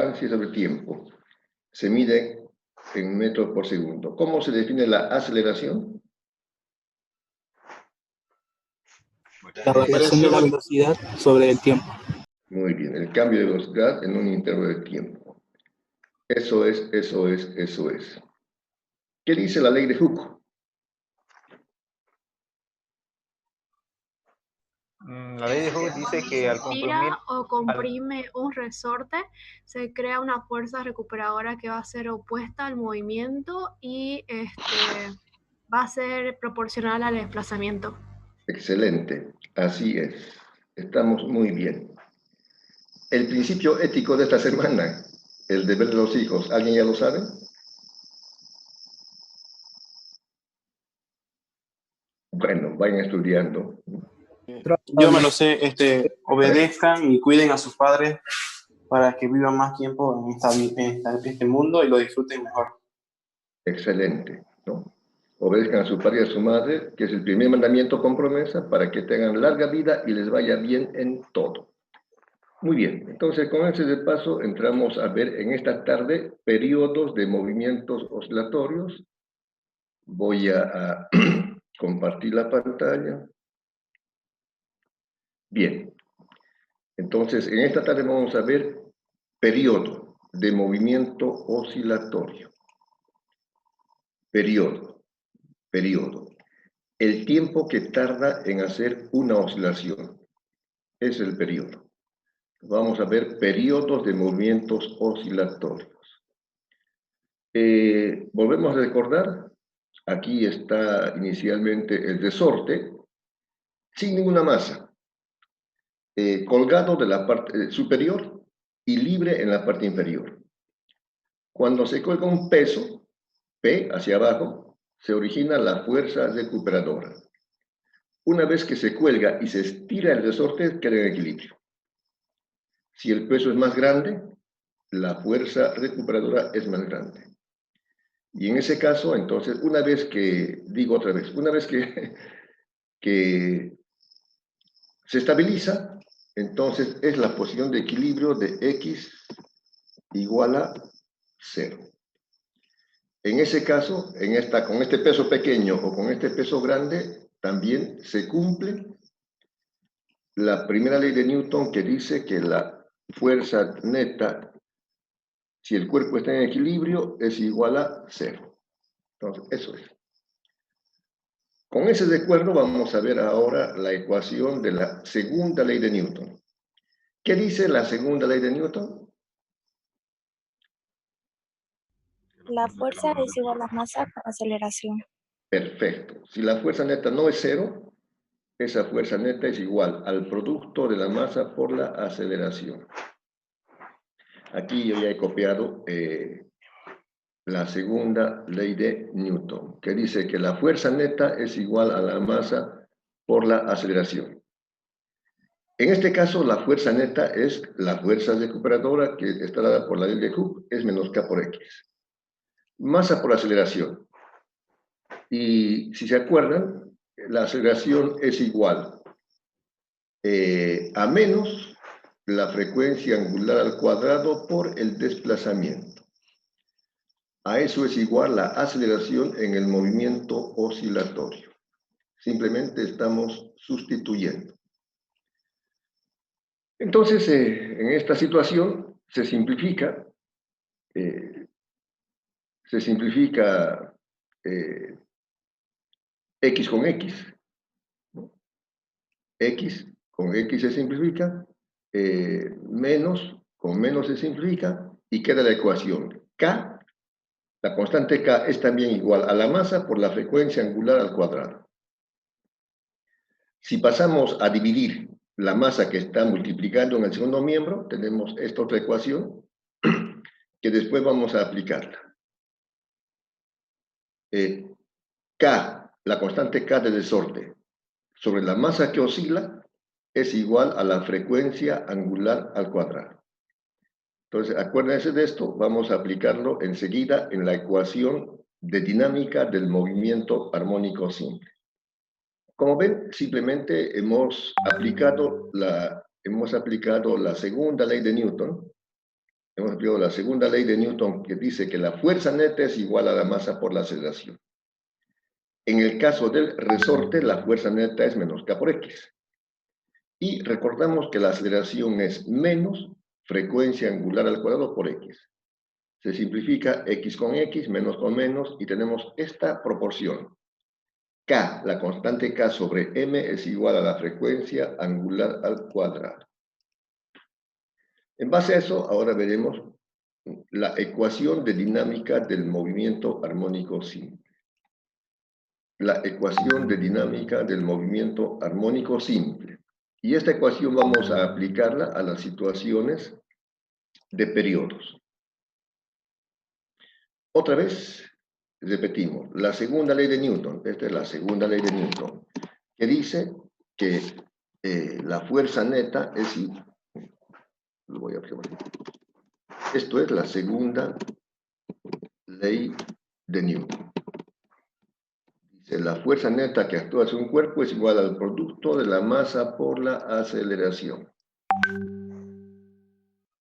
distancia sobre tiempo se mide en metros por segundo. ¿Cómo se define la aceleración? La variación de la velocidad sobre el tiempo. Muy bien, el cambio de velocidad en un intervalo de tiempo. Eso es. ¿Qué dice la ley de Hooke? La ley de Hooke dice que al comprimir o comprime un resorte, se crea una fuerza recuperadora que va a ser opuesta al movimiento y va a ser proporcional al desplazamiento. Excelente, así es. Estamos muy bien. El principio ético de esta semana, el deber de los hijos, ¿alguien ya lo sabe? Bueno, vayan estudiando. Yo me lo sé, obedezcan y cuiden a sus padres para que vivan más tiempo en este mundo y lo disfruten mejor. Excelente, ¿no? Obedezcan a su padre y a su madre, que es el primer mandamiento con promesa, para que tengan larga vida y les vaya bien en todo. Muy bien, entonces con ese de paso entramos a ver en esta tarde periodos de movimientos oscilatorios. Voy a compartir la pantalla. Bien, entonces en esta tarde vamos a ver periodo de movimiento oscilatorio. Periodo. El tiempo que tarda en hacer una oscilación es el periodo. Vamos a ver periodos de movimientos oscilatorios. Volvemos a recordar, aquí está inicialmente el resorte, sin ninguna masa, colgado de la parte superior y libre en la parte inferior. Cuando se cuelga un peso, P hacia abajo, se origina la fuerza recuperadora. Una vez que se cuelga y se estira el resorte, queda en equilibrio. Si el peso es más grande, la fuerza recuperadora es más grande. Y en ese caso, entonces, una vez que se estabiliza, entonces es la posición de equilibrio de X igual a 0. En ese caso, con este peso pequeño o con este peso grande, también se cumple la primera ley de Newton que dice que la fuerza neta, si el cuerpo está en equilibrio, es igual a 0. Entonces, eso es. Con ese recuerdo vamos a ver ahora la ecuación de la segunda ley de Newton. ¿Qué dice la segunda ley de Newton? La fuerza es igual a masa por aceleración. Perfecto. Si la fuerza neta no es 0, esa fuerza neta es igual al producto de la masa por la aceleración. Aquí yo ya he copiado la segunda ley de Newton, que dice que la fuerza neta es igual a la masa por la aceleración. En este caso, la fuerza neta es la fuerza recuperadora que está dada por la ley de Hooke, es menos K por X. Masa por aceleración. Y si se acuerdan, la aceleración es igual a menos la frecuencia angular al cuadrado por el desplazamiento. A eso es igual la aceleración en el movimiento oscilatorio. Simplemente estamos sustituyendo. Entonces, en esta situación se simplifica X con X. X con X se simplifica, menos con menos se simplifica y queda la ecuación. K, la constante K es también igual a la masa por la frecuencia angular al cuadrado. Si pasamos a dividir la masa que está multiplicando en el segundo miembro, tenemos esta otra ecuación que después vamos a aplicarla. K, la constante K de resorte, sobre la masa que oscila, es igual a la frecuencia angular al cuadrado. Entonces, acuérdense de esto, vamos a aplicarlo enseguida en la ecuación de dinámica del movimiento armónico simple. Como ven, simplemente hemos aplicado la segunda ley de Newton, hemos aplicado la segunda ley de Newton que dice que la fuerza neta es igual a la masa por la aceleración. En el caso del resorte, la fuerza neta es menos K por X. Y recordamos que la aceleración es menos frecuencia angular al cuadrado por X. Se simplifica X con X, menos con menos, y tenemos esta proporción. K, la constante K sobre M es igual a la frecuencia angular al cuadrado. En base a eso, ahora veremos la ecuación de dinámica del movimiento armónico simple. La ecuación de dinámica del movimiento armónico simple. Y esta ecuación vamos a aplicarla a las situaciones de periodos. Otra vez, repetimos, la segunda ley de Newton, esta es la segunda ley de Newton, que dice que la fuerza neta es... Lo voy a observar. Esto es la segunda ley de Newton. Dice, la fuerza neta que actúa sobre un cuerpo es igual al producto de la masa por la aceleración.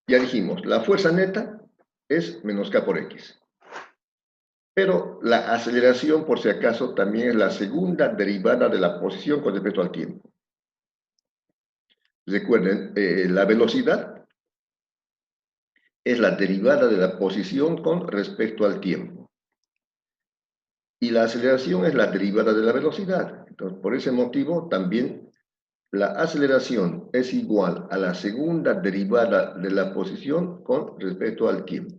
Ya dijimos, la fuerza neta es menos K por X. Pero la aceleración, por si acaso, también es la segunda derivada de la posición con respecto al tiempo. Recuerden, la velocidad es la derivada de la posición con respecto al tiempo. Y la aceleración es la derivada de la velocidad. Entonces, por ese motivo, también la aceleración es igual a la segunda derivada de la posición con respecto al tiempo.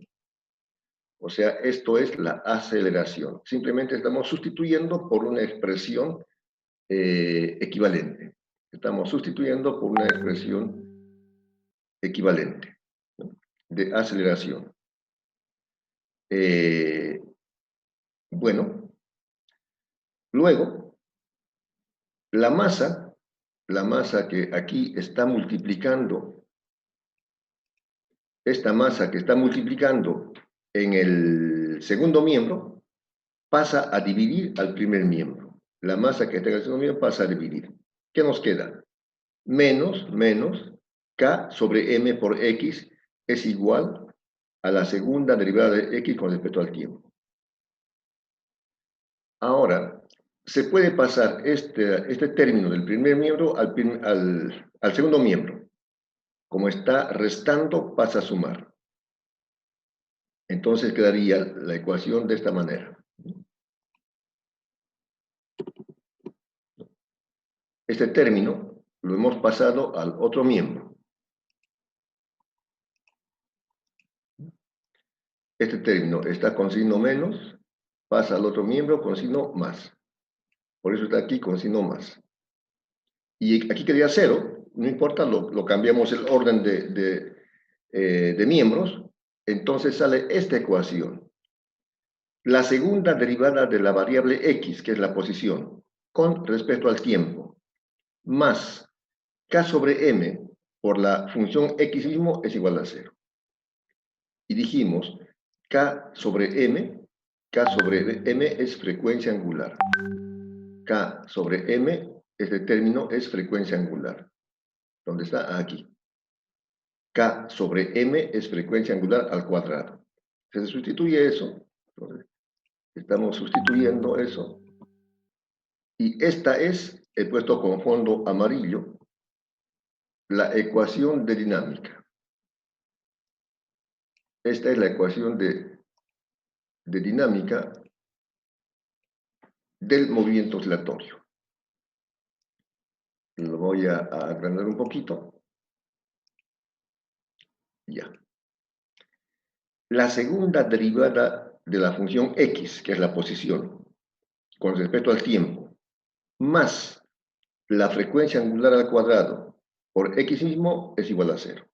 O sea, esto es la aceleración. Simplemente estamos sustituyendo por una expresión equivalente. Estamos sustituyendo por una expresión equivalente, ¿no?, de aceleración. Bueno, luego, la masa que aquí está multiplicando, esta masa que está multiplicando en el segundo miembro, pasa a dividir al primer miembro. La masa que está en el segundo miembro pasa a dividir. ¿Qué nos queda? Menos K sobre M por X es igual a la segunda derivada de X con respecto al tiempo. Ahora, se puede pasar este término del primer miembro al segundo miembro. Como está restando, pasa a sumar. Entonces quedaría la ecuación de esta manera. Este término lo hemos pasado al otro miembro. Este término está con signo menos, pasa al otro miembro con signo más. Por eso está aquí con signo más. Y aquí quedaría 0, no importa, lo cambiamos el orden de miembros, entonces sale esta ecuación. La segunda derivada de la variable x, que es la posición, con respecto al tiempo, más k sobre m por la función x mismo es igual a 0. Y dijimos, k sobre m es frecuencia angular. K sobre m, este término es frecuencia angular. ¿Dónde está? Aquí. K sobre m es frecuencia angular al cuadrado. Se sustituye eso. Entonces, estamos sustituyendo eso. Y esta es, he puesto con fondo amarillo, la ecuación de dinámica. Esta es la ecuación de dinámica del movimiento oscilatorio. Lo voy a agrandar un poquito. Ya. La segunda derivada de la función x, que es la posición, con respecto al tiempo, más la frecuencia angular al cuadrado por x mismo es igual a 0.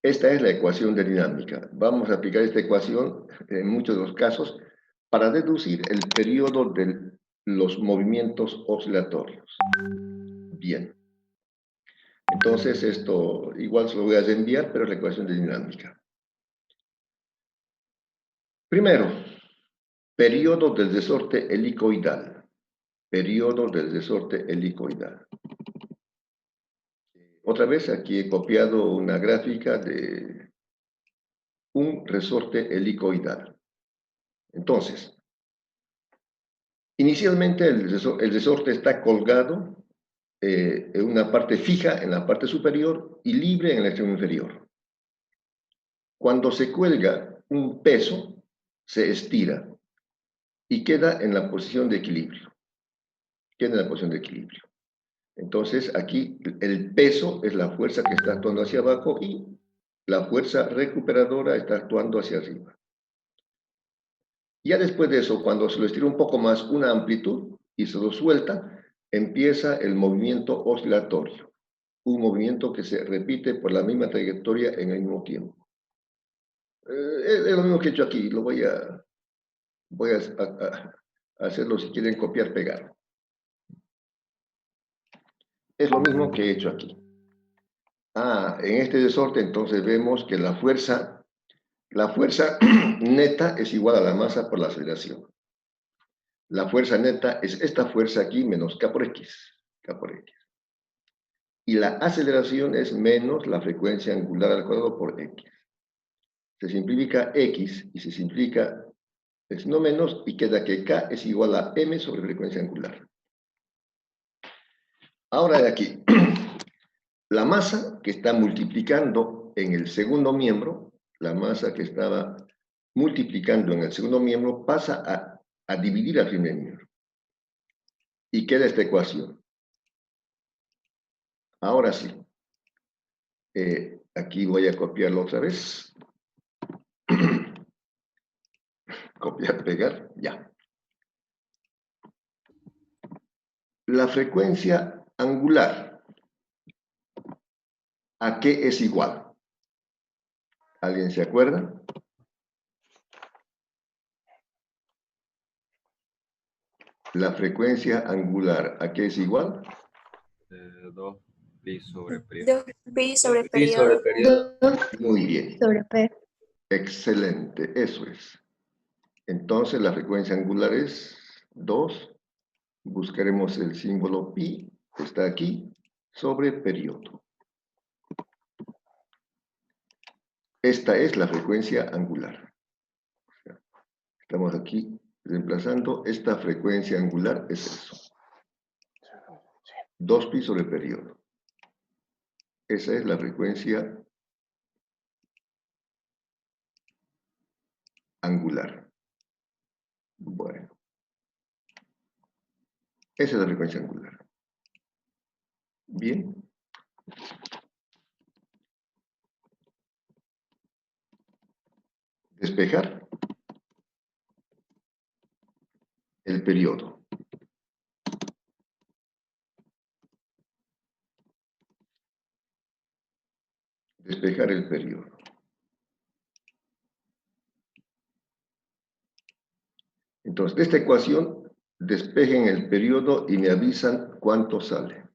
Esta es la ecuación de dinámica. Vamos a aplicar esta ecuación en muchos de los casos para deducir el periodo de los movimientos oscilatorios. Bien. Entonces esto igual se lo voy a enviar, pero es la ecuación de dinámica. Primero, periodo del resorte helicoidal. Periodo del resorte helicoidal. Otra vez aquí he copiado una gráfica de un resorte helicoidal. Entonces, inicialmente el resorte está colgado en una parte fija en la parte superior y libre en el extremo inferior. Cuando se cuelga un peso, se estira y queda en la posición de equilibrio. Queda en la posición de equilibrio. Entonces, aquí el peso es la fuerza que está actuando hacia abajo y la fuerza recuperadora está actuando hacia arriba. Ya después de eso, cuando se lo estira un poco más una amplitud y se lo suelta, empieza el movimiento oscilatorio. Un movimiento que se repite por la misma trayectoria en el mismo tiempo. Es lo mismo que he hecho aquí, lo voy a hacerlo si quieren copiar, pegar. Es lo mismo que he hecho aquí. En este resorte entonces vemos que la fuerza neta es igual a la masa por la aceleración. La fuerza neta es esta fuerza aquí menos K por X. K por X. Y la aceleración es menos la frecuencia angular al cuadrado por X. Se simplifica X y se simplifica es no menos y queda que K es igual a M sobre frecuencia angular. Ahora de aquí, la masa que está multiplicando en el segundo miembro, la masa que estaba multiplicando en el segundo miembro pasa a dividir al primer miembro. Y queda esta ecuación. Ahora sí. Aquí voy a copiarlo otra vez. Copiar, pegar, ya. La frecuencia angular, ¿a qué es igual? ¿Alguien se acuerda? La frecuencia angular, ¿a qué es igual? 2pi sobre periodo. 2pi sobre periodo. Muy bien. Sobre P. Excelente, eso es. Entonces la frecuencia angular es 2. Buscaremos el símbolo pi, que está aquí, sobre periodo. Esta es la frecuencia angular. Estamos aquí reemplazando esta frecuencia angular, es eso. 2pi sobre periodo. Esa es la frecuencia angular. Bueno. Esa es la frecuencia angular. Bien. Despejar el periodo. Despejar el periodo. Entonces, de esta ecuación, despejen el periodo y me avisan cuánto sale.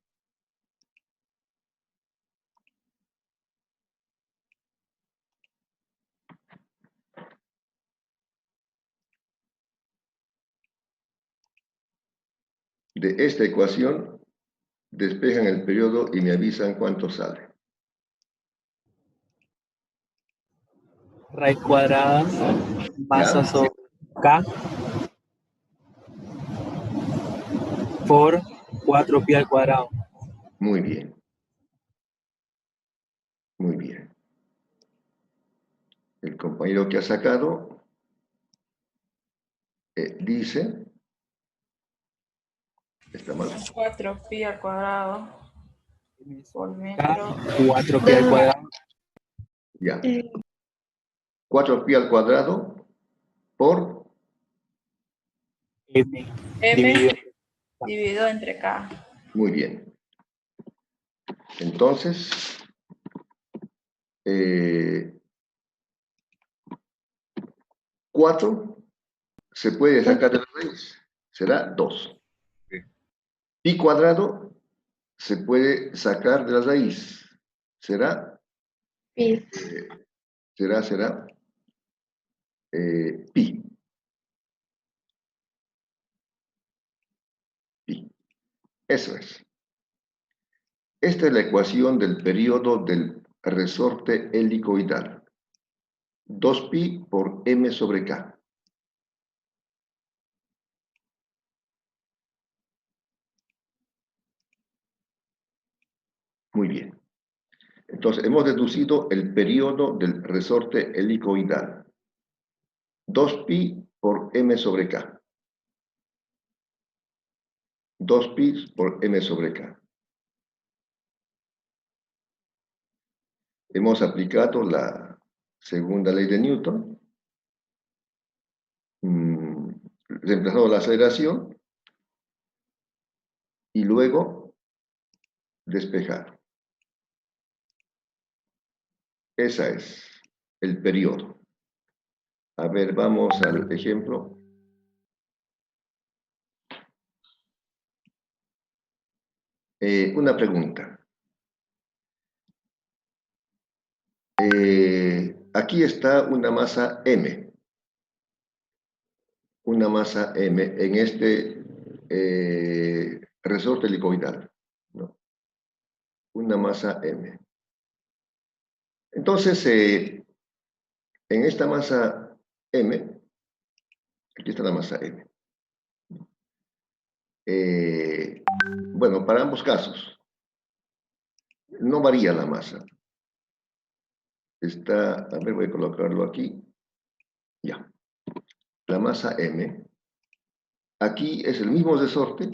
De esta ecuación, despejan el periodo y me avisan cuánto sale. Raíz cuadrada, masa ¿Ya? sobre K por 4pi al cuadrado. Muy bien. Muy bien. El compañero que ha sacado dice, está mal. 4pi al cuadrado por K, metro. 4pi al cuadrado. Ya. 4pi al cuadrado por M M dividido entre K. Muy bien. Entonces, 4 se puede sacar de la raíz. Será 2. Pi cuadrado se puede sacar de la raíz. Será Pi. será pi. Pi. Eso es. Esta es la ecuación del periodo del resorte helicoidal. 2pi por m sobre k. Muy bien. Entonces, hemos deducido el periodo del resorte helicoidal. 2pi por m sobre k. 2pi por m sobre k. Hemos aplicado la segunda ley de Newton. Reemplazado la aceleración. Y luego despejar. Ese es el periodo. A ver, vamos al ejemplo. Una pregunta. Aquí está una masa M. Una masa M en este resorte helicoidal, ¿no? Una masa M. Entonces, en esta masa M, aquí está la masa M. Bueno, para ambos casos, no varía la masa. Está, a ver, voy a colocarlo aquí. Ya. La masa M. Aquí es el mismo resorte.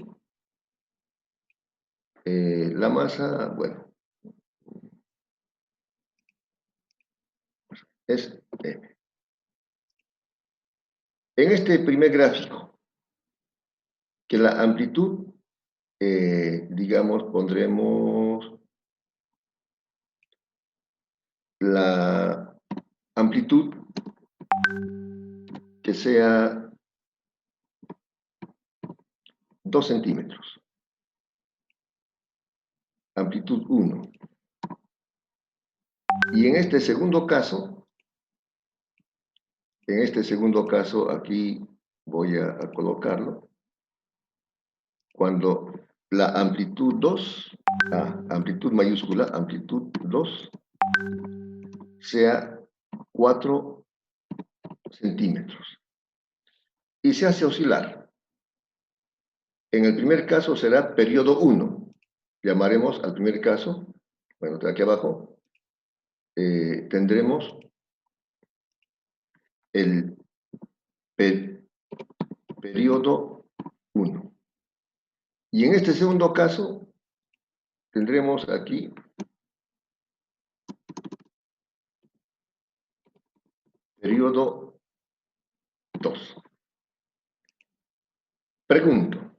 La masa, bueno, es M. En este primer gráfico, que la amplitud, digamos, pondremos la amplitud que sea 2 centímetros. Amplitud 1. Y en este segundo caso, aquí voy a colocarlo, cuando la amplitud 2, amplitud mayúscula, amplitud 2, sea 4 centímetros. Y se hace oscilar. En el primer caso será periodo 1. Llamaremos al primer caso, bueno, de aquí abajo, tendremos el periodo 1. Y en este segundo caso, tendremos aquí periodo 2. Pregunto,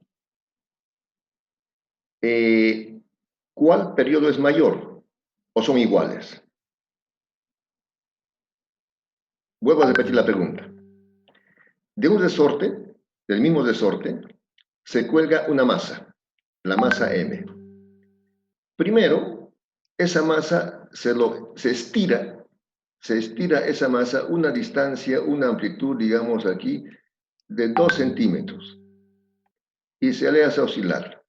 ¿cuál periodo es mayor o son iguales? Vuelvo a repetir la pregunta. De un resorte, del mismo resorte, se cuelga una masa, la masa M. Primero, esa masa se estira esa masa una distancia, una amplitud, digamos aquí, de 2 centímetros. Y se le hace oscilar.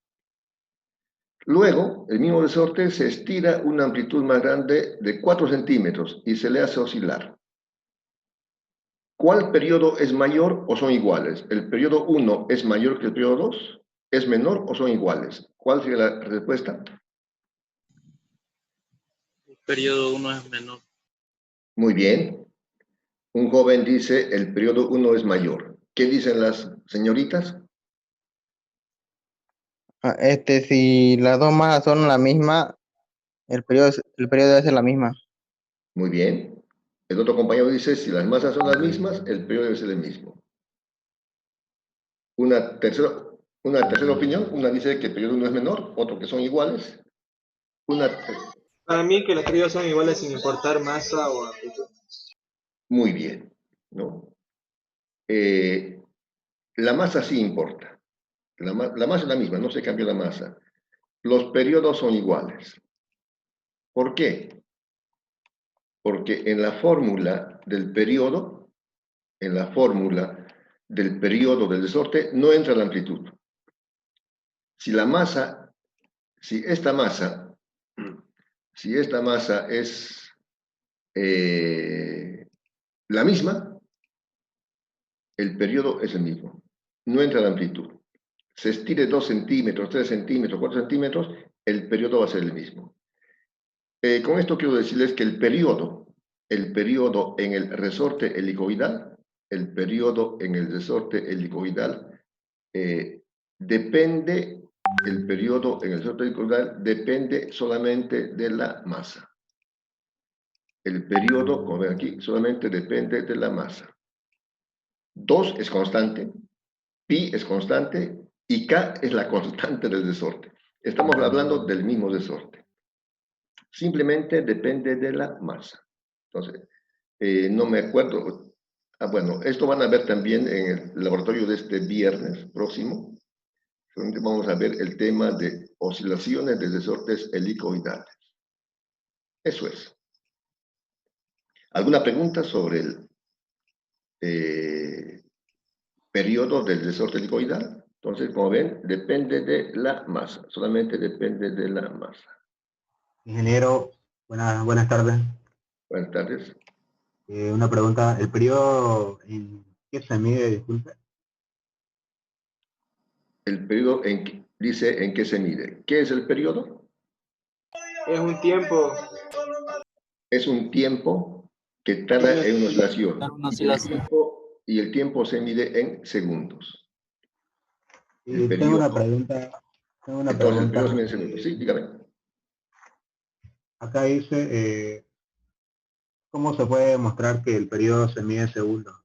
Luego, el mismo resorte se estira una amplitud más grande de 4 centímetros y se le hace oscilar. ¿Cuál periodo es mayor o son iguales? ¿El periodo 1 es mayor que el periodo 2? ¿Es menor o son iguales? ¿Cuál sería la respuesta? El periodo 1 es menor. Muy bien. Un joven dice el periodo 1 es mayor. ¿Qué dicen las señoritas? Si las dos masas son la misma, el periodo debe ser la misma. Muy bien. El otro compañero dice, si las masas son las mismas, el periodo debe ser el mismo. Una tercera opinión, una dice que el periodo 1 es menor, otro que son iguales. Para mí que los periodos son iguales sin importar masa o amplitud. Muy bien, ¿no? La masa sí importa. La masa es la misma, no se cambió la masa. Los periodos son iguales. ¿Por qué? Porque en la fórmula del periodo, del resorte, no entra la amplitud. Si esta masa es la misma, el periodo es el mismo. No entra la amplitud. Se estire 2 centímetros, 3 centímetros, 4 centímetros, el periodo va a ser el mismo. Con esto quiero decirles que el periodo en el resorte helicoidal, depende, el periodo en el resorte helicoidal depende solamente de la masa. El periodo, como ven aquí, solamente depende de la masa. 2 es constante, pi es constante y k es la constante del resorte. Estamos hablando del mismo resorte. Simplemente depende de la masa. Entonces, no me acuerdo. Bueno, esto van a ver también en el laboratorio de este viernes próximo. Donde vamos a ver el tema de oscilaciones de resortes helicoidales. Eso es. ¿Alguna pregunta sobre el periodo del resorte helicoidal? Entonces, como ven, depende de la masa. Solamente depende de la masa. Ingeniero, buenas tardes. Buenas tardes. Una pregunta, ¿el periodo en qué se mide, disculpe? El periodo dice en qué se mide. ¿Qué es el periodo? Es un tiempo. Es un tiempo que tarda en una oscilación. Una oscilación. Y el tiempo se mide en segundos. El Tengo periodo. una pregunta. Entonces, el periodo se mide en segundos. Sí, dígame. Acá dice, ¿cómo se puede demostrar que el periodo se mide en segundos?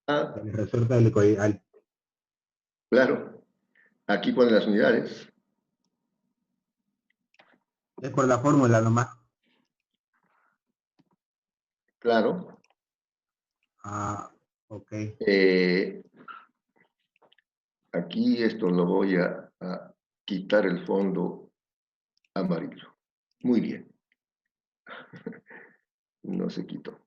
El resorte helicoidal. Claro. Aquí ponen las unidades. Es por la fórmula nomás. Claro. Ok. Aquí esto lo voy a quitar el fondo amarillo. Muy bien. No se quitó.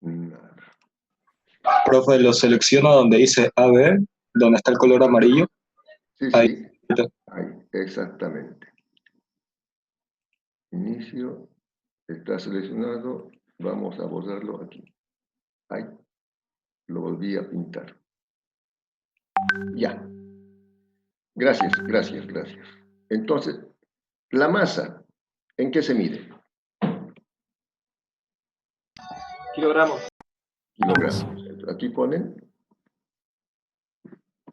Nada. Profe, lo selecciono donde dice AB, donde está el color amarillo. Sí, Ahí. sí. Ahí, exactamente. Inicio. Está seleccionado. Vamos a borrarlo aquí. Ahí. Lo volví a pintar. Ya. Gracias, gracias, gracias. Entonces, la masa, ¿en qué se mide? Kilogramos. Kilogramos. Aquí ponen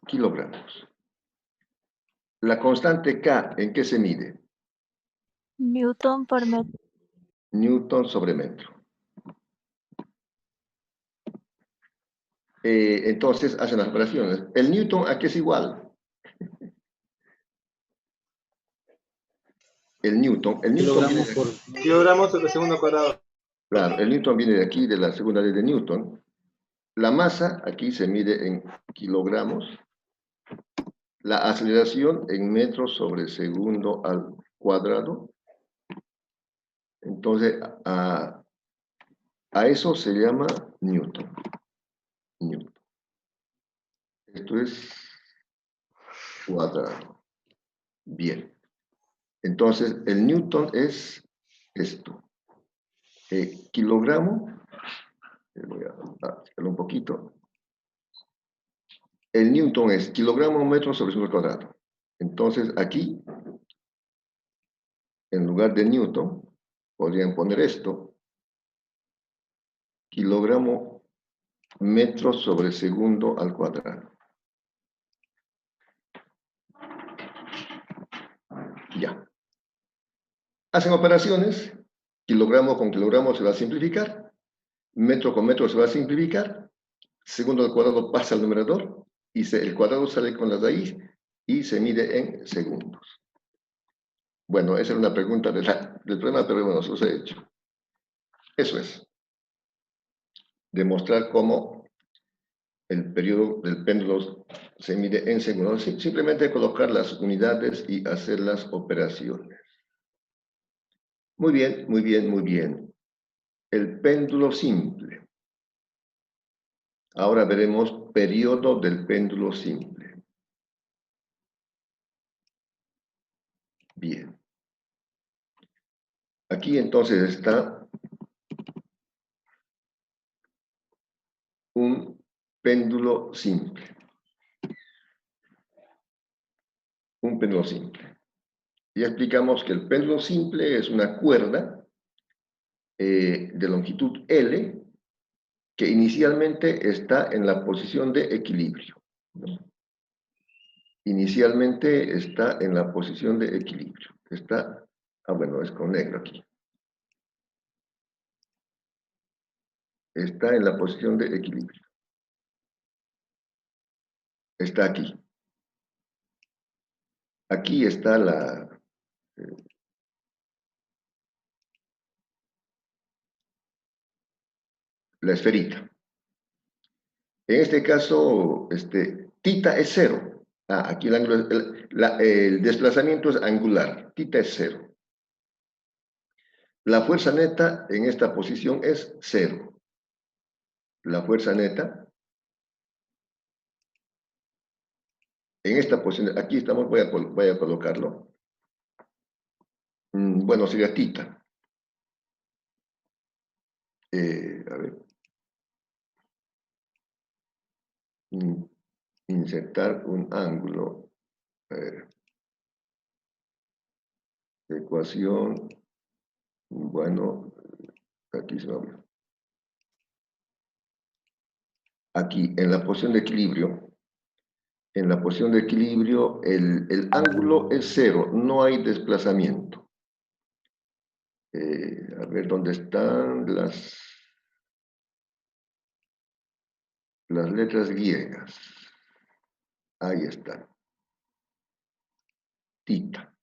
kilogramos. La constante K, ¿en qué se mide? Newton por metro. Newton sobre metro. Entonces hacen las operaciones. ¿El Newton a qué es igual? El Newton viene de aquí. Kilogramos sobre segundo cuadrado. Claro, el Newton viene de aquí, de la segunda ley de Newton. La masa aquí se mide en kilogramos. La aceleración en metros sobre segundo al cuadrado. Entonces, a eso se llama Newton. Newton. Esto es cuadrado. Bien. Entonces, el Newton es esto. Kilogramo. Voy a hacerlo un poquito. El Newton es kilogramo metro sobre segundo al cuadrado. Entonces, aquí, en lugar de Newton, podrían poner esto. Kilogramo metro sobre segundo al cuadrado. Ya. Hacen operaciones. Kilogramo con kilogramo se va a simplificar. Metro con metro se va a simplificar. Segundo al cuadrado pasa al numerador. Y el cuadrado sale con la raíz y se mide en segundos. Bueno, esa era una pregunta del problema, pero bueno, se los he hecho. Eso es. Demostrar cómo el periodo del péndulo se mide en segundos. Simplemente colocar las unidades y hacer las operaciones. Muy bien, muy bien, muy bien. El péndulo simple. Ahora veremos periodo del péndulo simple. Bien. Aquí entonces está un péndulo simple. Un péndulo simple. Ya explicamos que el péndulo simple es una cuerda de longitud L que inicialmente está en la posición de equilibrio, ¿no? Inicialmente está en la posición de equilibrio. Está, bueno, es con negro aquí. Está en la posición de equilibrio. Está aquí. Aquí está la esferita. En este caso, tita es 0. Aquí el ángulo, el desplazamiento es angular. Tita es 0. La fuerza neta en esta posición es 0. La fuerza neta en esta posición, aquí estamos, voy a colocarlo. Bueno, sería tita. A ver. Insertar un ángulo. A ver. Ecuación. Bueno, aquí se va. Aquí, en la posición de equilibrio, el ángulo es 0, no hay desplazamiento. A ver, ¿dónde están las letras griegas? Ahí están. Tita.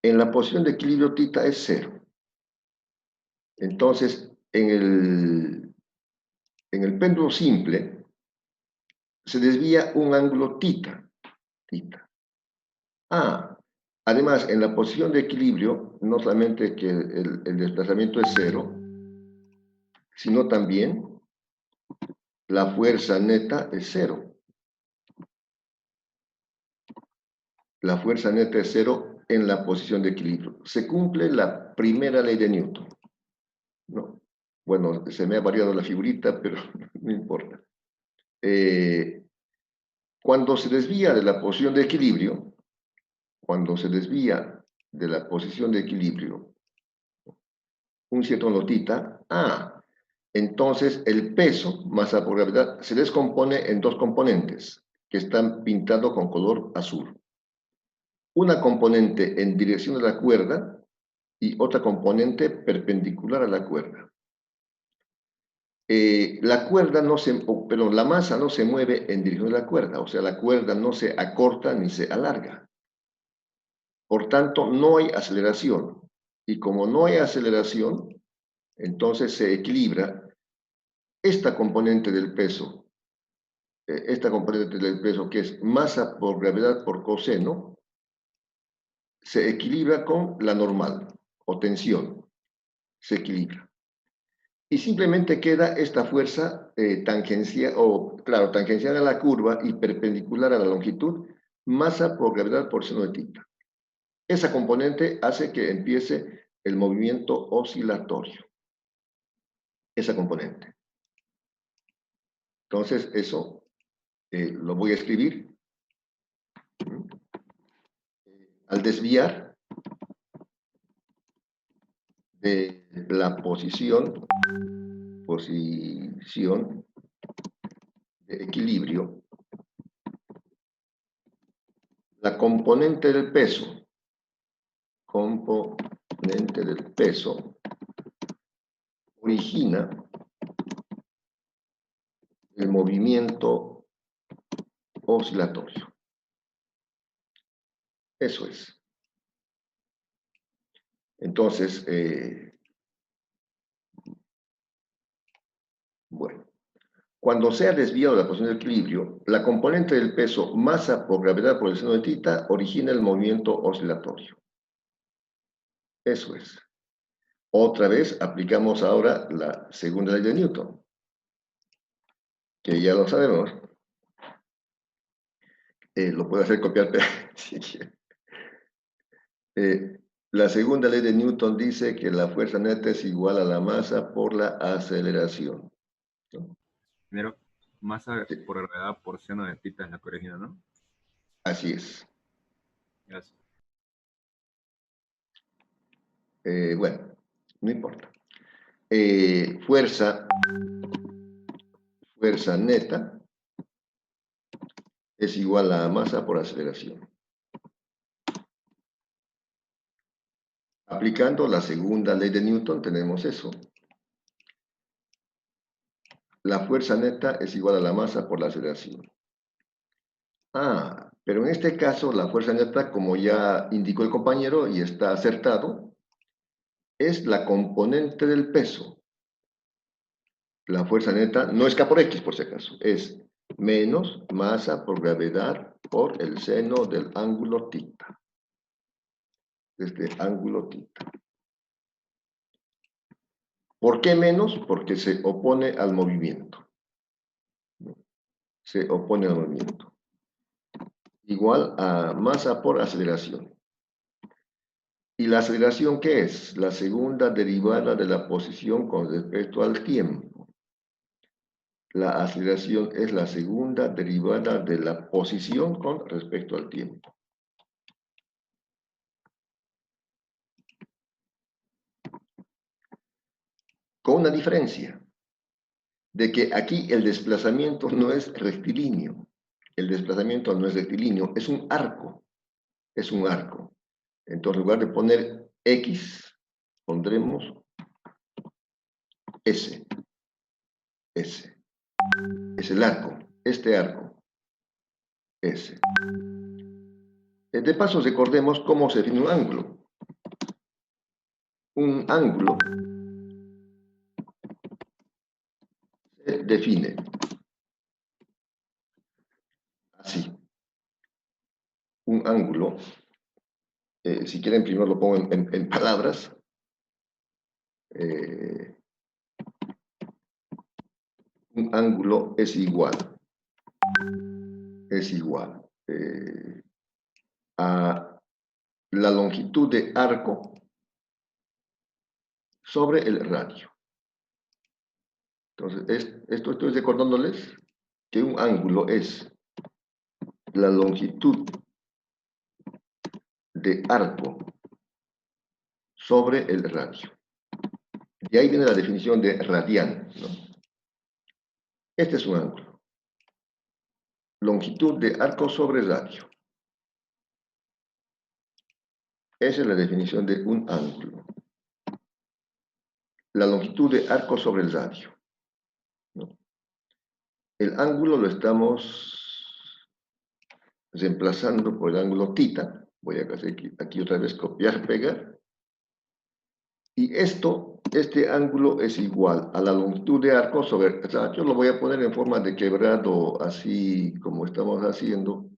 En la posición de equilibrio, tita es 0. Entonces, en el péndulo simple, se desvía un ángulo tita. Además, en la posición de equilibrio, no solamente que el desplazamiento es 0, sino también la fuerza neta es 0. La fuerza neta es 0 en la posición de equilibrio. Se cumple la primera ley de Newton, ¿no? Bueno, se me ha variado la figurita, pero no importa. Cuando se desvía de la posición de equilibrio, un cierto notita, entonces el peso, masa por gravedad, se descompone en dos componentes que están pintados con color azul. Una componente en dirección de la cuerda y otra componente perpendicular a la cuerda. La masa no se mueve en dirección de la cuerda, o sea, la cuerda no se acorta ni se alarga. Por tanto, no hay aceleración. Y como no hay aceleración, entonces se equilibra esta componente del peso, que es masa por gravedad por coseno, se equilibra con la normal, o tensión, se equilibra. Y simplemente queda esta fuerza tangencial a la curva y perpendicular a la longitud, masa por gravedad por seno de tita. Esa componente hace que empiece el movimiento oscilatorio. Esa componente. Entonces, eso lo voy a escribir. Al desviar de la posición de equilibrio, la componente del peso origina el movimiento oscilatorio. Eso es. Entonces, bueno, cuando sea desviado de la posición de equilibrio, la componente del peso masa por gravedad por el seno de tita origina el movimiento oscilatorio. Eso es. Otra vez aplicamos ahora la segunda ley de Newton, que ya lo sabemos. Lo puedo hacer copiar si quiere. La segunda ley de Newton dice que la fuerza neta es igual a la masa por la aceleración, ¿no? Primero, masa por gravedad por seno de tita es la corregida, ¿no? Así es. Gracias. Bueno, no importa. Fuerza neta es igual a masa por aceleración. Aplicando la segunda ley de Newton tenemos eso. La fuerza neta es igual a la masa por la aceleración. Pero en este caso la fuerza neta, como ya indicó el compañero y está acertado, es la componente del peso. La fuerza neta no es K por X, por si acaso, es menos masa por gravedad por el seno del ángulo tita. Este ángulo tita. ¿Por qué menos? Porque se opone al movimiento. Se opone al movimiento. Igual a masa por aceleración. ¿Y la aceleración qué es? La segunda derivada de la posición con respecto al tiempo. La aceleración es la segunda derivada de la posición con respecto al tiempo. Con una diferencia, de que aquí el desplazamiento no es rectilíneo. El desplazamiento no es rectilíneo, es un arco. Es un arco. Entonces, en lugar de poner X, pondremos S. S. Es el arco, este arco. S. De paso, recordemos cómo se define un ángulo. Un ángulo se define así. Un ángulo, si quieren primero lo pongo en palabras. Un ángulo es igual a la longitud de arco sobre el radio. Entonces, esto estoy recordándoles que un ángulo es la longitud de arco sobre el radio. Y ahí viene la definición de radián, ¿no? Este es un ángulo. Longitud de arco sobre radio. Esa es la definición de un ángulo. La longitud de arco sobre el radio, ¿no? El ángulo lo estamos reemplazando por el ángulo tita. Voy a hacer aquí otra vez copiar, pegar. Y este ángulo es igual a la longitud de arco sobre... O sea, yo lo voy a poner en forma de quebrado, así como estamos haciendo.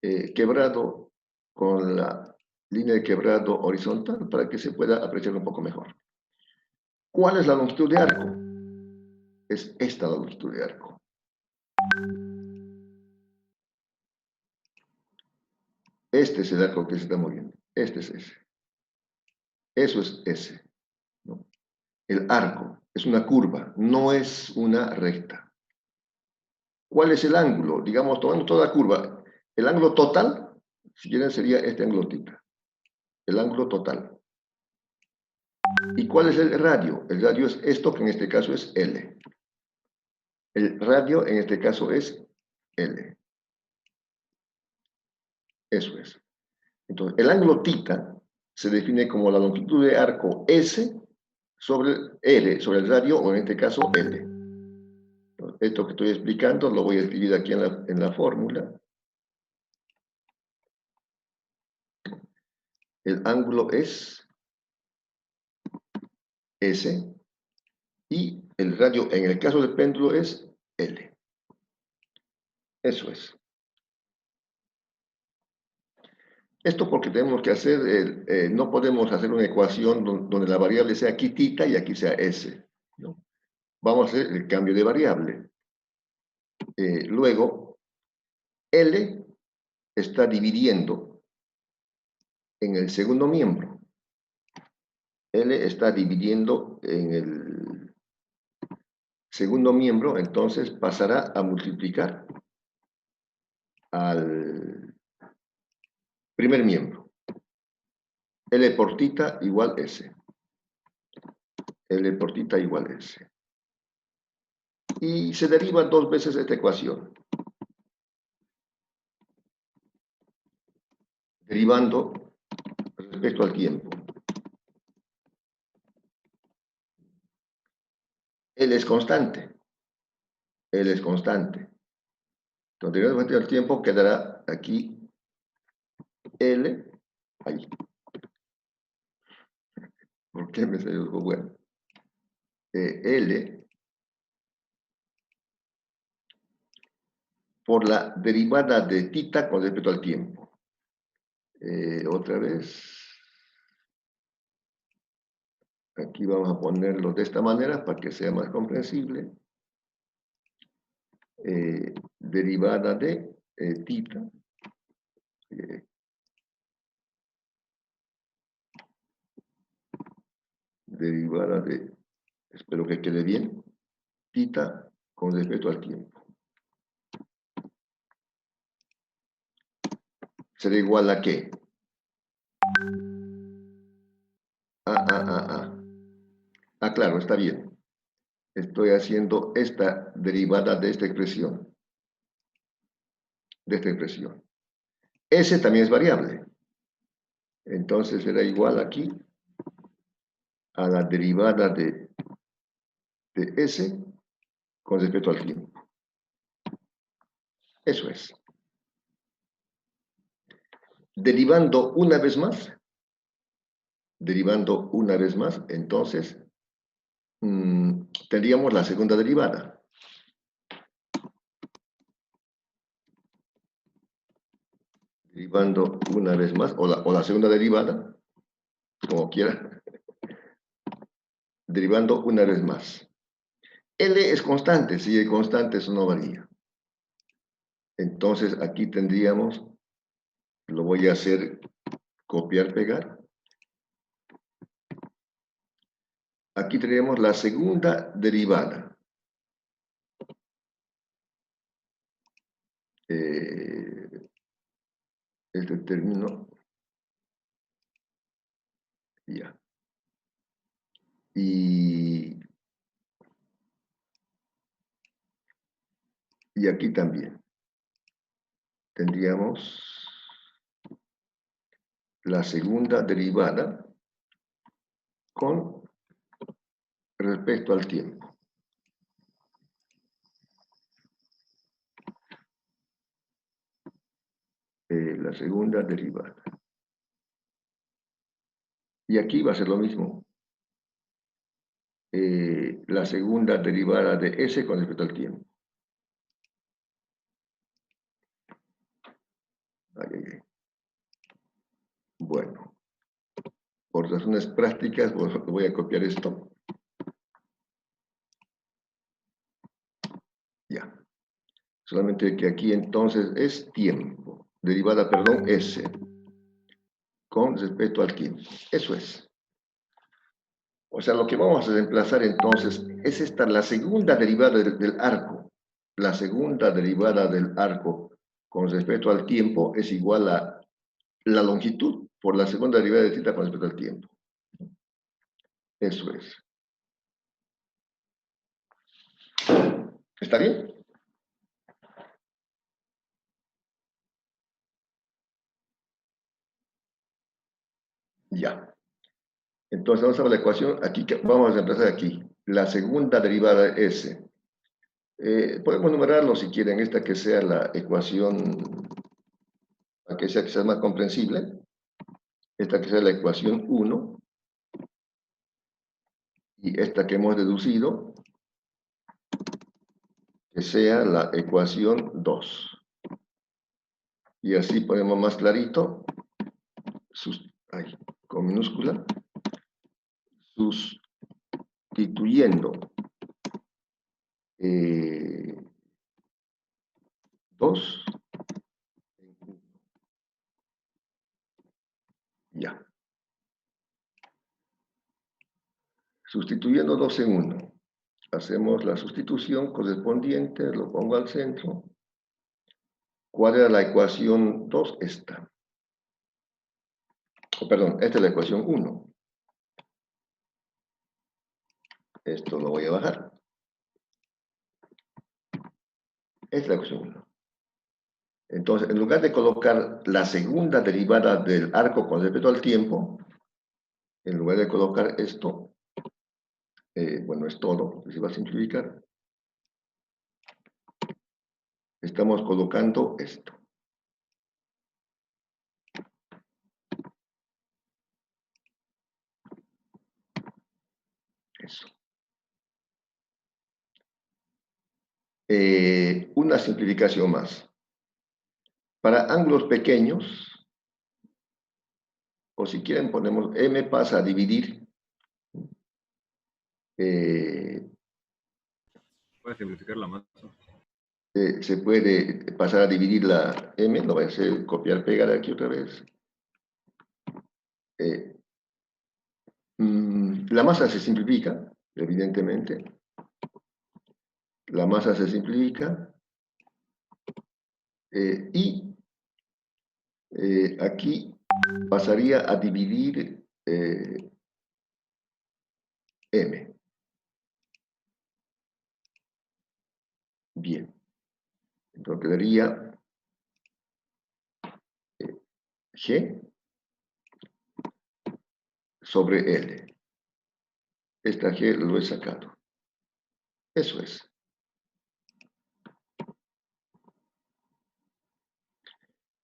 Quebrado con la línea de quebrado horizontal para que se pueda apreciar un poco mejor. ¿Cuál es la longitud de arco? Es esta la longitud de arco. Este es el arco que se está moviendo. Este es ese. Eso es ese, ¿no? El arco es una curva, no es una recta. ¿Cuál es el ángulo? Digamos, tomando toda curva. El ángulo total, si quieren, sería este ángulo tita. El ángulo total. ¿Y cuál es el radio? El radio es esto, que en este caso es L. El radio en este caso es L. Eso es. Entonces, el ángulo tita se define como la longitud de arco S sobre L, sobre el radio, o en este caso L. Entonces, esto que estoy explicando lo voy a escribir aquí en la fórmula. El ángulo es S y el radio en el caso del péndulo es L. Eso es. Esto porque tenemos que hacer, no podemos hacer una ecuación donde la variable sea aquí tita y aquí sea S, ¿no? Vamos a hacer el cambio de variable. Luego, L está dividiendo en el segundo miembro. L está dividiendo en el segundo miembro, entonces pasará a multiplicar al primer miembro. L por tita igual S. L por tita igual S. Y se deriva dos veces esta ecuación. Derivando respecto al tiempo. L es constante. L es constante. Entonces, derivando respecto al tiempo quedará aquí L, ahí. ¿Por qué me salió algo bueno? L por la derivada de tita con respecto al tiempo. Otra vez. Aquí vamos a ponerlo de esta manera para que sea más comprensible. Derivada de tita. Derivada de, espero que quede bien, tita con respecto al tiempo. ¿Será igual a qué? Ah, claro, está bien. Estoy haciendo esta derivada de esta expresión. De esta expresión. S también es variable. Entonces será igual aquí a la derivada de S con respecto al tiempo. Eso es. Derivando una vez más, entonces tendríamos la segunda derivada. Derivando una vez más, o la segunda derivada, como quiera. Derivando una vez más. L es constante, sigue constante, eso no varía. Entonces aquí tendríamos, lo voy a hacer copiar, pegar. Aquí tenemos la segunda derivada. Este término. Ya. Y aquí también. Tendríamos la segunda derivada con respecto al tiempo. La segunda derivada. Y aquí va a ser lo mismo. La segunda derivada de S con respecto al tiempo. Bueno, por razones prácticas voy a copiar esto. Ya. Solamente que aquí entonces es tiempo. Derivada, perdón, S. Con respecto al tiempo. Eso es. O sea, lo que vamos a reemplazar entonces es esta, la segunda derivada del arco. La segunda derivada del arco con respecto al tiempo es igual a la longitud por la segunda derivada de tita con respecto al tiempo. Eso es. ¿Está bien? Ya. Entonces vamos a ver la ecuación. Aquí vamos a reemplazar aquí. La segunda derivada de S. Podemos numerarlo si quieren. Esta que sea la ecuación, para que sea más comprensible. Esta que sea la ecuación 1. Y esta que hemos deducido, que sea la ecuación 2. Y así ponemos más clarito, con minúscula, sustituyendo 2. Ya. Sustituyendo 2 en 1. Hacemos la sustitución correspondiente, lo pongo al centro. ¿Cuál era la ecuación 2? Esta. Oh, perdón, esta es la ecuación 1. Esto lo voy a bajar. Esta es la ecuación 1. Entonces, en lugar de colocar la segunda derivada del arco con respecto al tiempo, en lugar de colocar esto, bueno, es todo, se va a simplificar. Estamos colocando esto. Eso. Una simplificación más. Para ángulos pequeños, o si quieren ponemos m pasa a dividir. ¿Puedes simplificar la masa? Se puede pasar a dividir la m, lo voy a hacer copiar, pegar aquí otra vez. La masa se simplifica, evidentemente. La masa se simplifica. Y aquí pasaría a dividir m. Bien. Entonces quedaría G sobre L. Esta G lo he sacado. Eso es.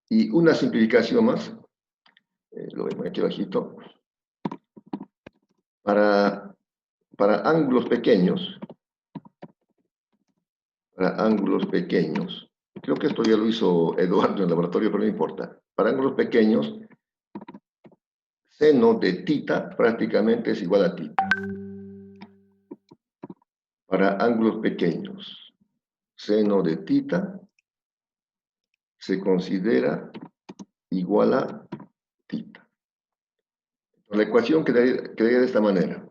Y una simplificación más. Lo vemos aquí abajito. Para ángulos pequeños. Para ángulos pequeños. Creo que esto ya lo hizo Eduardo en el laboratorio, pero no importa. Para ángulos pequeños, seno de tita prácticamente es igual a tita. Para ángulos pequeños, seno de tita se considera igual a tita. La ecuación quedaría de esta manera.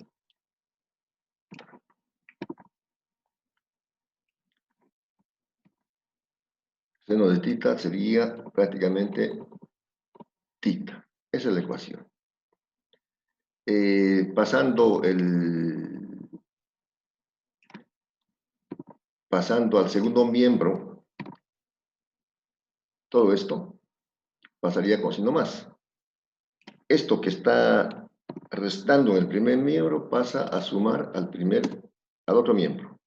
Seno de tita sería prácticamente tita. Esa es la ecuación. Pasando al segundo miembro, todo esto pasaría con signo más. Esto que está restando en el primer miembro pasa a sumar al otro miembro.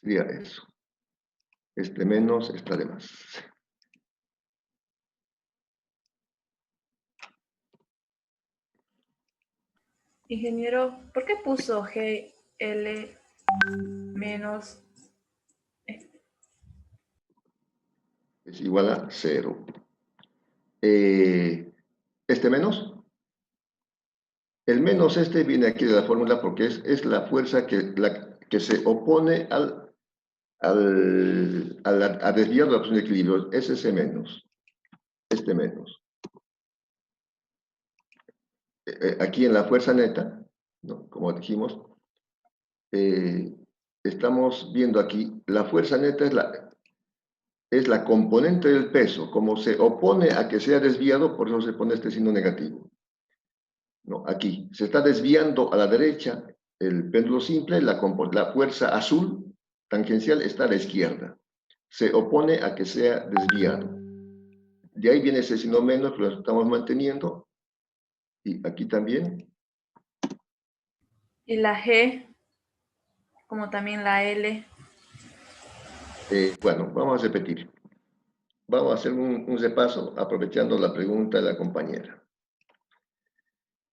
Sería eso. Este menos está de más. Ingeniero, ¿por qué puso GL menos? Es igual a 0. Este menos. El menos este viene aquí de la fórmula porque es la fuerza que se opone a desviar la opción de equilibrio. Es ese menos. Este menos. Aquí en la fuerza neta, ¿no? Como dijimos, estamos viendo aquí, la fuerza neta es la componente del peso. Como se opone a que sea desviado, por eso se pone este signo negativo. No, aquí se está desviando a la derecha el péndulo simple, la fuerza azul tangencial está a la izquierda. Se opone a que sea desviado. De ahí viene ese signo menos que lo estamos manteniendo. Y aquí también. Y la G, como también la L. Bueno, vamos a repetir. Vamos a hacer un repaso aprovechando la pregunta de la compañera.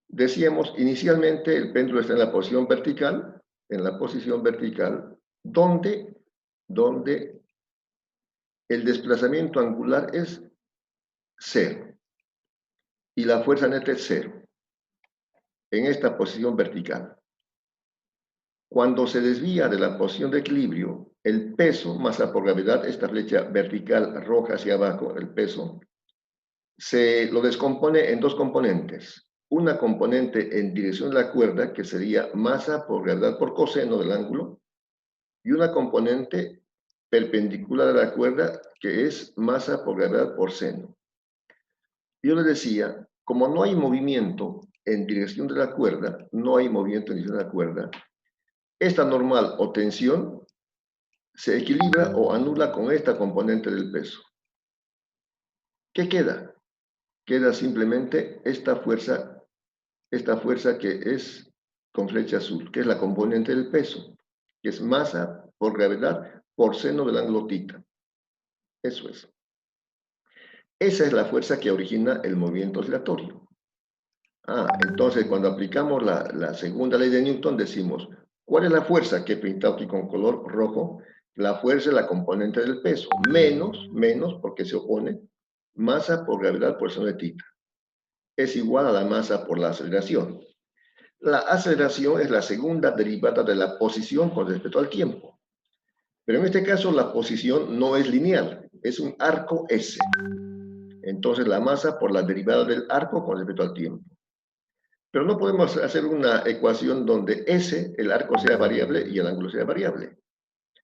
Decíamos, inicialmente el péndulo está en la posición vertical, donde el desplazamiento angular es 0 y la fuerza neta es 0 en esta posición vertical. Cuando se desvía de la posición de equilibrio, el peso, masa por gravedad, esta flecha vertical roja hacia abajo, el peso, se lo descompone en dos componentes. Una componente en dirección de la cuerda, que sería masa por gravedad por coseno del ángulo, y una componente perpendicular a la cuerda, que es masa por gravedad por seno. Yo les decía, como no hay movimiento en dirección de la cuerda, esta normal o tensión se equilibra o anula con esta componente del peso. ¿Qué queda? Queda simplemente esta fuerza que es con flecha azul, que es la componente del peso, que es masa por gravedad por seno del ángulo θ. Eso es. Esa es la fuerza que origina el movimiento oscilatorio. Entonces cuando aplicamos la segunda ley de Newton decimos, ¿cuál es la fuerza que he pintado aquí con color rojo? La fuerza es la componente del peso, menos porque se opone, masa por gravedad por seno de θ. Es igual a la masa por la aceleración. La aceleración es la segunda derivada de la posición con respecto al tiempo. Pero en este caso la posición no es lineal, es un arco S. Entonces la masa por la derivada del arco con respecto al tiempo. Pero no podemos hacer una ecuación donde S, el arco sea variable y el ángulo sea variable.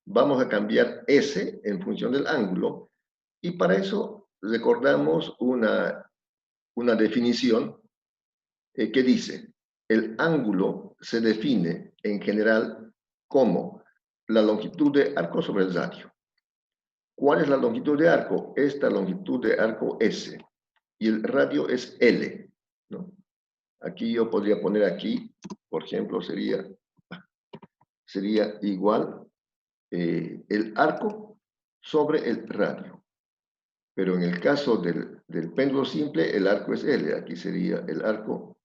Vamos a cambiar S en función del ángulo y para eso recordamos una definición que dice, el ángulo se define en general como la longitud de arco sobre el radio. ¿Cuál es la longitud de arco? Esta longitud de arco S. Y el radio es L, ¿no? Aquí yo podría poner aquí, por ejemplo, sería igual el arco sobre el radio. Pero en el caso del péndulo simple, el arco es L. Aquí sería el arco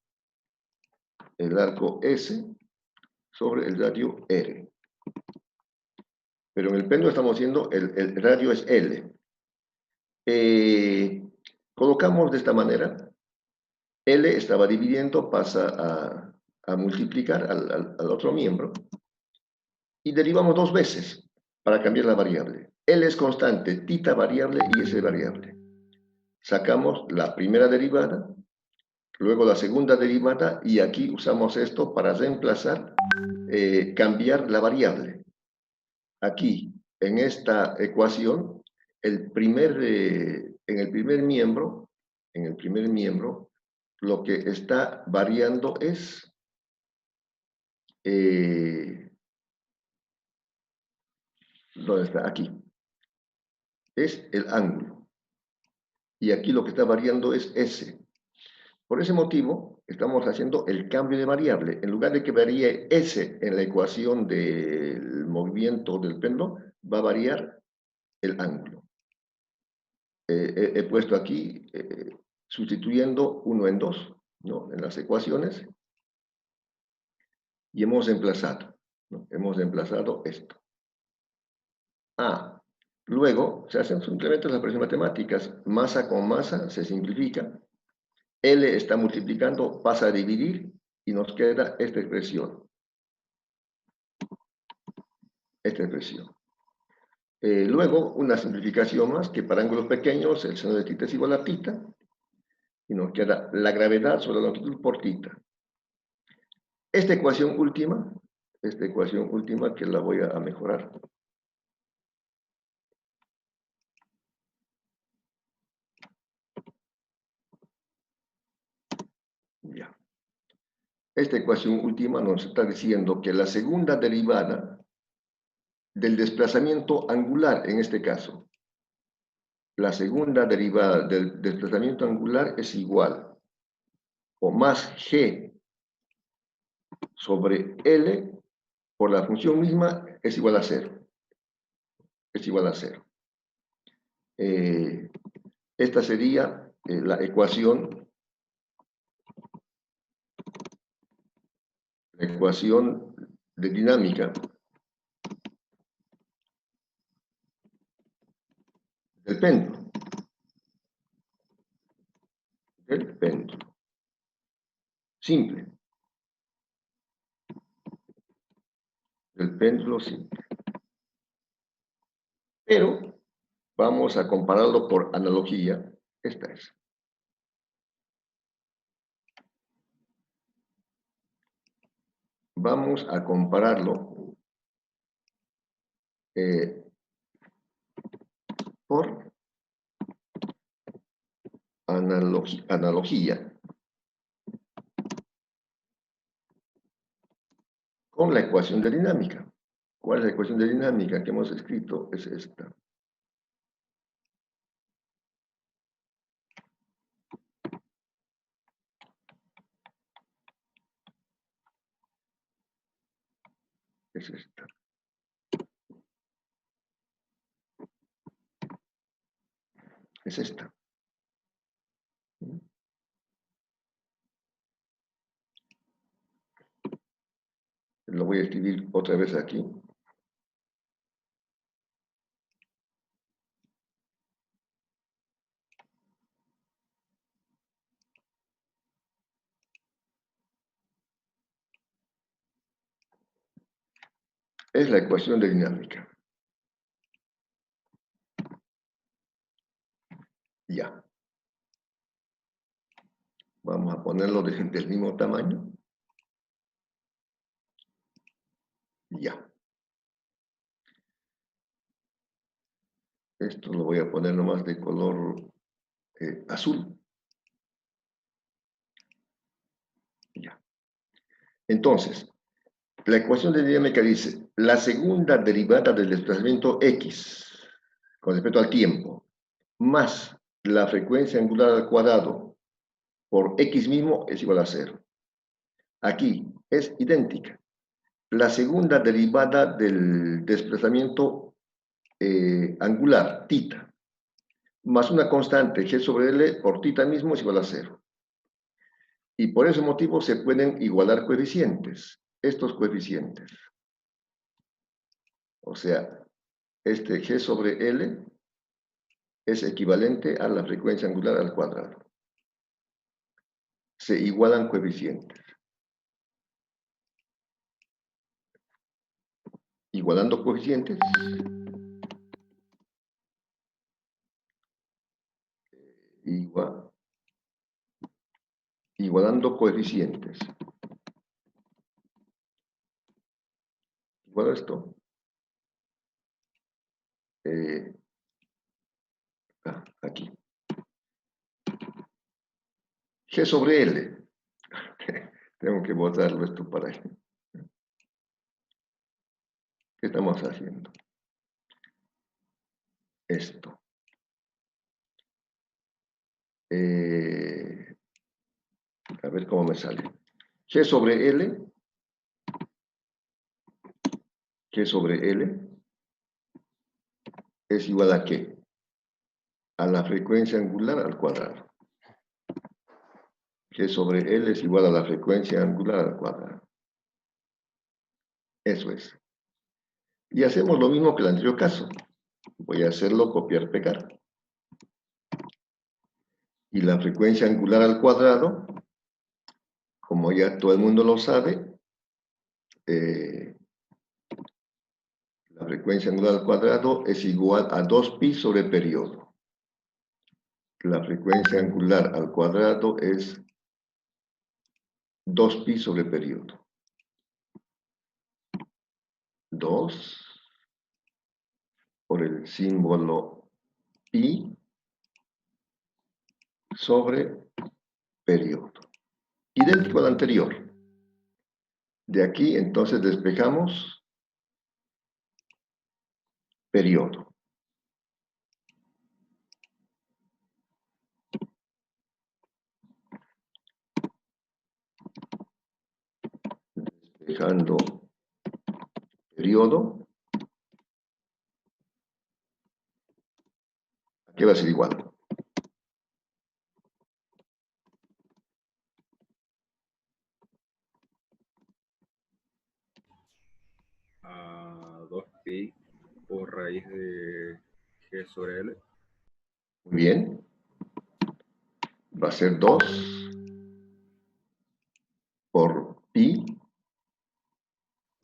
S sobre el radio R. Pero en el péndulo estamos haciendo el radio es L. Colocamos de esta manera. L estaba dividiendo, pasa a multiplicar al otro miembro. Y derivamos dos veces para cambiar la variable. L es constante, θ variable y S variable. Sacamos la primera derivada, luego la segunda derivada y aquí usamos esto para reemplazar, cambiar la variable. Aquí, en esta ecuación, en el primer miembro, lo que está variando es ¿dónde está? Aquí. Es el ángulo. Y aquí lo que está variando es S. Por ese motivo, estamos haciendo el cambio de variable. En lugar de que varíe S en la ecuación del movimiento del péndulo, va a variar el ángulo. He puesto aquí, sustituyendo 1 en 2, ¿no? En las ecuaciones. Y hemos reemplazado, ¿no? Hemos reemplazado esto. Luego se hacen simplemente las operaciones matemáticas. Masa con masa se simplifica. L está multiplicando, pasa a dividir y nos queda esta expresión. Luego, una simplificación más, que para ángulos pequeños el seno de θ es igual a θ, y nos queda la gravedad sobre la longitud por θ. Esta ecuación última que la voy a mejorar. Ya. Esta ecuación última nos está diciendo que la segunda derivada del desplazamiento angular, en este caso, la segunda derivada del desplazamiento angular es igual o más g sobre L por la función misma es igual a 0. Es igual a 0. Esta sería la ecuación de dinámica del péndulo. Simple. Del péndulo simple. Pero vamos a compararlo por analogía. Esta es. vamos a compararlo por analogía con la ecuación de dinámica. ¿Cuál es la ecuación de dinámica que hemos escrito? Es esta. Es esta. Es esta. Lo voy a escribir otra vez aquí. Es la ecuación de dinámica. Ya. Vamos a ponerlo del mismo tamaño. Ya. Esto lo voy a poner nomás de color azul. Ya. Entonces, la ecuación de dinámica dice, la segunda derivada del desplazamiento x con respecto al tiempo, más la frecuencia angular al cuadrado por x mismo es igual a 0. Aquí es idéntica. La segunda derivada del desplazamiento angular, θ, más una constante g sobre L por θ mismo es igual a 0. Y por ese motivo se pueden igualar coeficientes, estos coeficientes. O sea, este g sobre L es equivalente a la frecuencia angular al cuadrado. Se igualan coeficientes. Igualando coeficientes, igualando coeficientes. Igual esto. Aquí. G sobre L. Tengo que botarlo esto para ahí. ¿Qué estamos haciendo? Esto. A ver cómo me sale. G sobre L. G sobre L es igual a ¿qué? A la frecuencia angular al cuadrado. G sobre L es igual a la frecuencia angular al cuadrado. Eso es. Y hacemos lo mismo que el anterior caso. Voy a hacerlo copiar, pegar. Y la frecuencia angular al cuadrado, como ya todo el mundo lo sabe, la frecuencia angular al cuadrado es igual a 2pi sobre periodo. La frecuencia angular al cuadrado es 2pi sobre periodo. 2 por el símbolo pi sobre periodo. Idéntico al anterior. De aquí, entonces, despejamos periodo. Despejando periodo. Aquí va a ser igual. A 2pi por raíz de g sobre L. Muy bien. Va a ser 2 por pi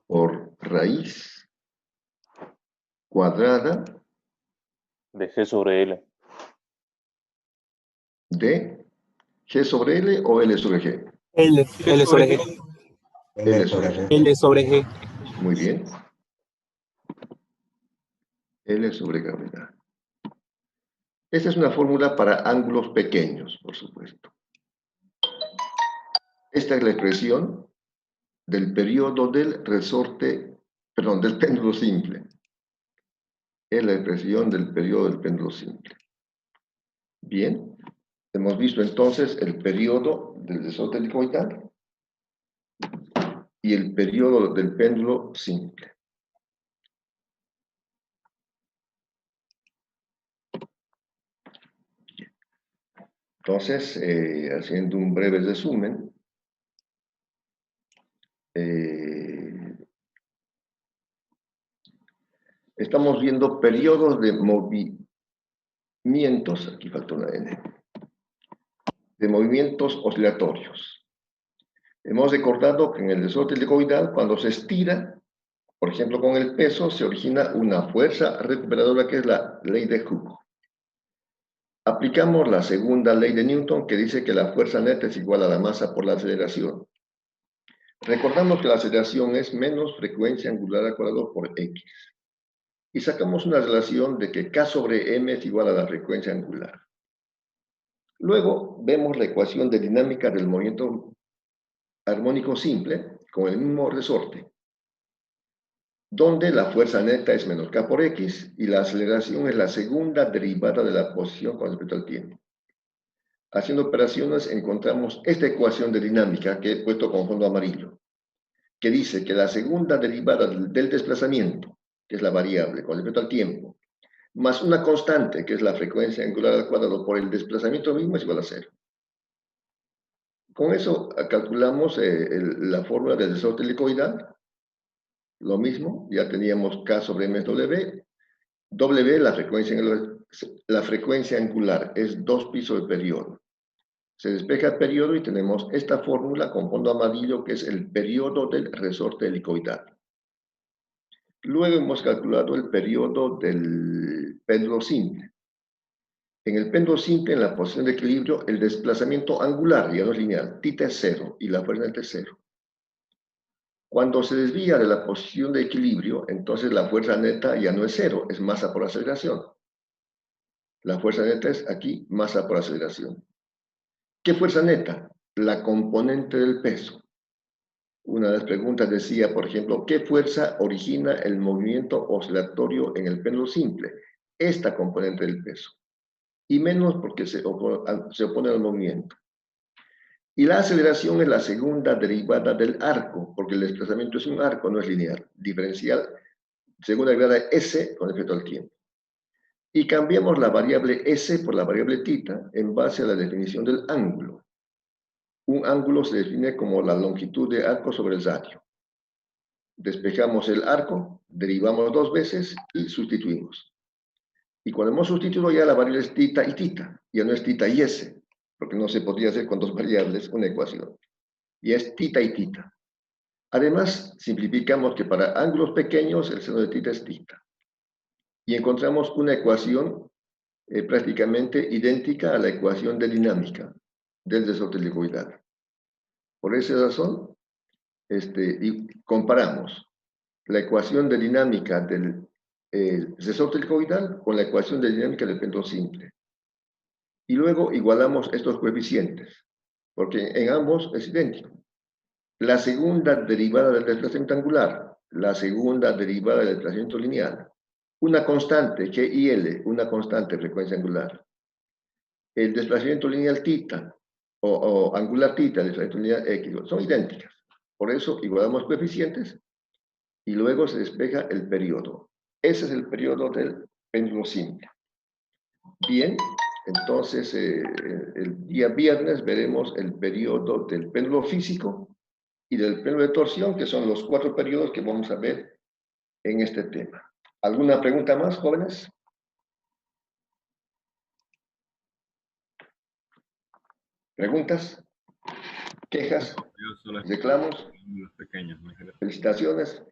por raíz cuadrada de g sobre L. De g sobre L o L sobre G. L sobre G. L sobre G. L sobre G. Muy bien. L sobre gravedad. Esta es una fórmula para ángulos pequeños, por supuesto. Esta es la expresión del periodo del resorte, perdón, del péndulo simple. Es la expresión del periodo del péndulo simple. Bien, hemos visto entonces el periodo del resorte helicoidal y el periodo del péndulo simple. Entonces, haciendo un breve resumen, estamos viendo periodos de movimientos, aquí falta una N, de movimientos oscilatorios. Hemos recordado que en el resorte helicoidal, cuando se estira, por ejemplo con el peso, se origina una fuerza recuperadora que es la ley de Hooke. Aplicamos la segunda ley de Newton que dice que la fuerza neta es igual a la masa por la aceleración. Recordamos que la aceleración es menos frecuencia angular al cuadrado por x. Y sacamos una relación de que k sobre m es igual a la frecuencia angular. Luego vemos la ecuación de dinámica del movimiento armónico simple con el mismo resorte, donde la fuerza neta es menos k por x y la aceleración es la segunda derivada de la posición con respecto al tiempo. Haciendo operaciones encontramos esta ecuación de dinámica que he puesto con fondo amarillo, que dice que la segunda derivada del desplazamiento, que es la variable con respecto al tiempo, más una constante, que es la frecuencia angular al cuadrado por el desplazamiento mismo, es igual a 0. Con eso calculamos la fórmula del resorte helicoidal. Lo mismo, ya teníamos K sobre M es W. W, la frecuencia angular, es 2 pisos del periodo. Se despeja el periodo y tenemos esta fórmula con fondo amarillo, que es el periodo del resorte helicoidal. Luego hemos calculado el periodo del péndulo simple. En el péndulo simple, en la posición de equilibrio, el desplazamiento angular, ya no es lineal, θ es 0 y la fuerza neta es 0. Cuando se desvía de la posición de equilibrio, entonces la fuerza neta ya no es 0, es masa por aceleración. La fuerza neta es aquí, masa por aceleración. ¿Qué fuerza neta? La componente del peso. Una de las preguntas decía, por ejemplo, ¿qué fuerza origina el movimiento oscilatorio en el péndulo simple? Esta componente del peso. Y menos porque se opone al movimiento. Y la aceleración es la segunda derivada del arco, porque el desplazamiento es un arco, no es lineal. Diferencial, segunda derivada de S con respecto al tiempo. Y cambiamos la variable S por la variable θ en base a la definición del ángulo. Un ángulo se define como la longitud de arco sobre el radio. Despejamos el arco, derivamos 2 veces y sustituimos. Y cuando hemos sustituido ya la variable es θ y θ, ya no es θ y S, porque no se podría hacer con 2 variables una ecuación. Y es θ y θ. Además, simplificamos que para ángulos pequeños el seno de θ es θ. Y encontramos una ecuación prácticamente idéntica a la ecuación de dinámica del resorte helicoidal. Por esa razón, y comparamos la ecuación de dinámica del resorte helicoidal con la ecuación de dinámica del péndulo simple. Y luego igualamos estos coeficientes, porque en ambos es idéntico. La segunda derivada del desplazamiento angular, la segunda derivada del desplazamiento lineal, una constante, G y L, una constante frecuencia angular. El desplazamiento lineal θ o angular θ, el desplazamiento lineal X, son idénticas. Por eso igualamos coeficientes y luego se despeja el periodo. Ese es el periodo del péndulo simple. Bien, entonces el día viernes veremos el periodo del péndulo físico y del péndulo de torsión, que son los 4 periodos que vamos a ver en este tema. ¿Alguna pregunta más, jóvenes? ¿Preguntas? ¿Quejas? ¿Reclamos? Pequeños, ¿Felicitaciones?